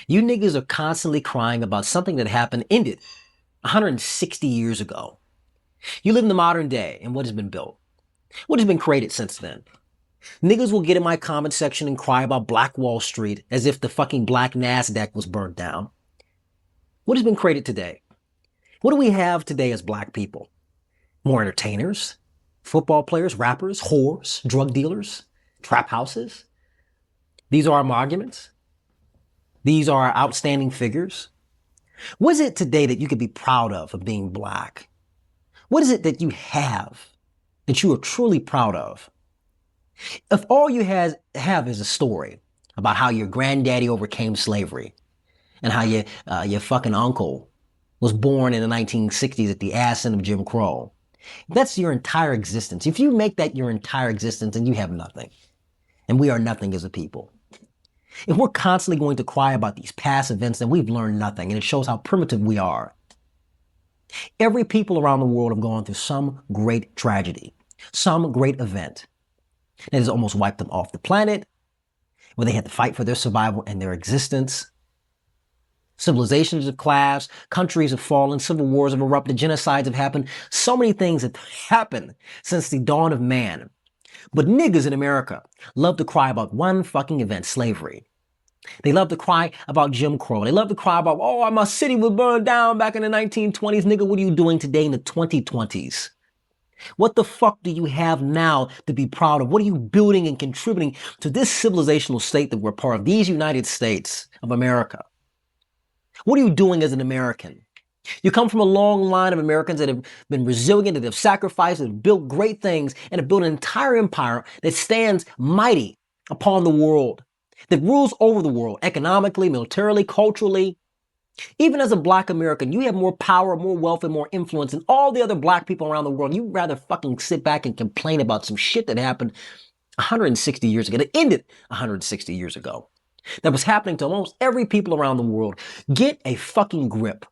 You niggas are constantly crying about something that ended 160 years ago. You live in the modern day and what has been built. What has been created since then? Niggas will get in my comment section and cry about Black Wall Street as if the fucking Black NASDAQ was burned down. What has been created today? What do we have today as black people? More entertainers, football players, rappers, whores, drug dealers, trap houses. These are our arguments. These are our outstanding figures. What is it today that you could be proud of being black? What is it that you have that you are truly proud of? If all you have is a story about how your granddaddy overcame slavery and how your fucking uncle was born in the 1960s at the ass end of Jim Crow, that's your entire existence. If you make that your entire existence, then you have nothing. And we are nothing as a people. If we're constantly going to cry about these past events, then we've learned nothing, and it shows how primitive we are. Every people around the world have gone through some great tragedy, some great event that has almost wiped them off the planet, where they had to fight for their survival and their existence. Civilizations have collapsed, countries have fallen, civil wars have erupted, genocides have happened. So many things have happened since the dawn of man. But niggas in America love to cry about one fucking event, slavery. They love to cry about Jim Crow. They love to cry about, oh, my city was burned down back in the 1920s. Nigga, what are you doing today in the 2020s? What the fuck do you have now to be proud of? What are you building and contributing to this civilizational state that we're part of, these United States of America? What are you doing as an American? You come from a long line of Americans that have been resilient, that have sacrificed, that have built great things, and have built an entire empire that stands mighty upon the world, that rules over the world economically, militarily, culturally. Even as a black American, you have more power, more wealth, and more influence than all the other black people around the world. You'd rather fucking sit back and complain about some shit that happened 160 years ago, that ended 160 years ago, that was happening to almost every people around the world. Get a fucking grip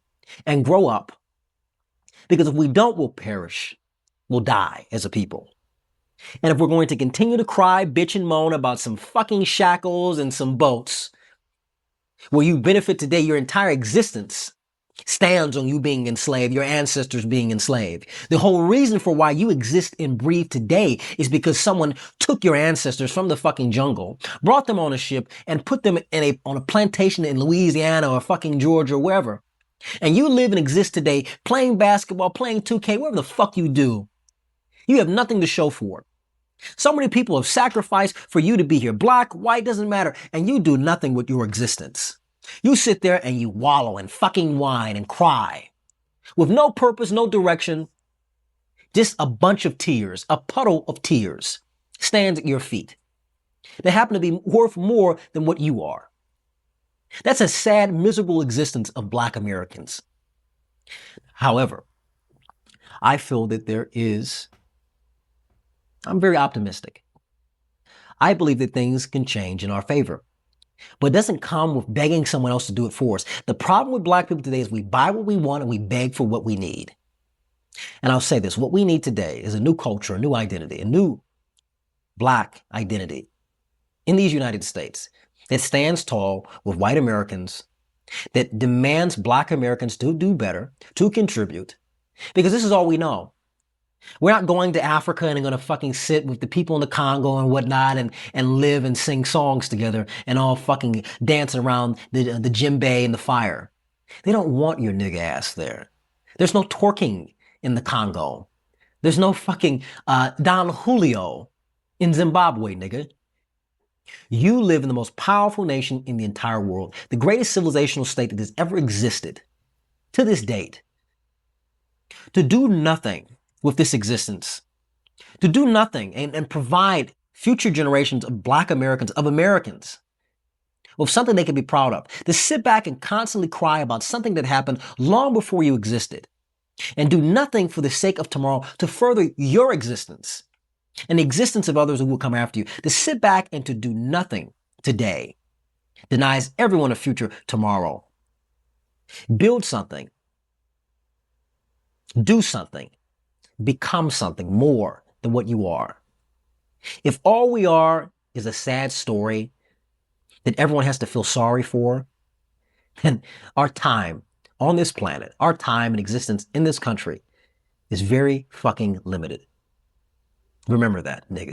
and grow up, because if we don't, we'll perish. We'll die as a people. And if we're going to continue to cry, bitch, and moan about some fucking shackles and some boats, where you benefit today, your entire existence stands on you being enslaved, your ancestors being enslaved. The whole reason for why you exist and breathe today is because someone took your ancestors from the fucking jungle, brought them on a ship, and put them on a plantation in Louisiana or fucking Georgia or wherever. And you live and exist today playing basketball, playing 2K, whatever the fuck you do. You have nothing to show for it. So many people have sacrificed for you to be here. Black, white, doesn't matter. And you do nothing with your existence. You sit there and you wallow and fucking whine and cry with no purpose, no direction. Just a bunch of tears, a puddle of tears stands at your feet. They happen to be worth more than what you are. That's a sad, miserable existence of black Americans. However, I feel that I'm very optimistic. I believe that things can change in our favor, but it doesn't come with begging someone else to do it for us. The problem with black people today is we buy what we want and we beg for what we need. And I'll say this, what we need today is a new culture, a new identity, a new black identity in these United States that stands tall with white Americans, that demands black Americans to do better, to contribute, because this is all we know. We're not going to Africa and going to fucking sit with the people in the Congo and whatnot and live and sing songs together and all fucking dance around the djembe and the fire. They don't want your nigga ass there. There's no twerking in the Congo. There's no fucking Don Julio in Zimbabwe, nigga. You live in the most powerful nation in the entire world, the greatest civilizational state that has ever existed to this date. To do nothing with this existence, to do nothing and provide future generations of black Americans, with something they can be proud of, to sit back and constantly cry about something that happened long before you existed, and do nothing for the sake of tomorrow to further your existence and the existence of others who will come after you. To sit back and to do nothing today denies everyone a future tomorrow. Build something. Do something. Become something more than what you are. If all we are is a sad story that everyone has to feel sorry for, And our time on this planet, our time and existence in this country is very fucking limited. Remember that, niggas.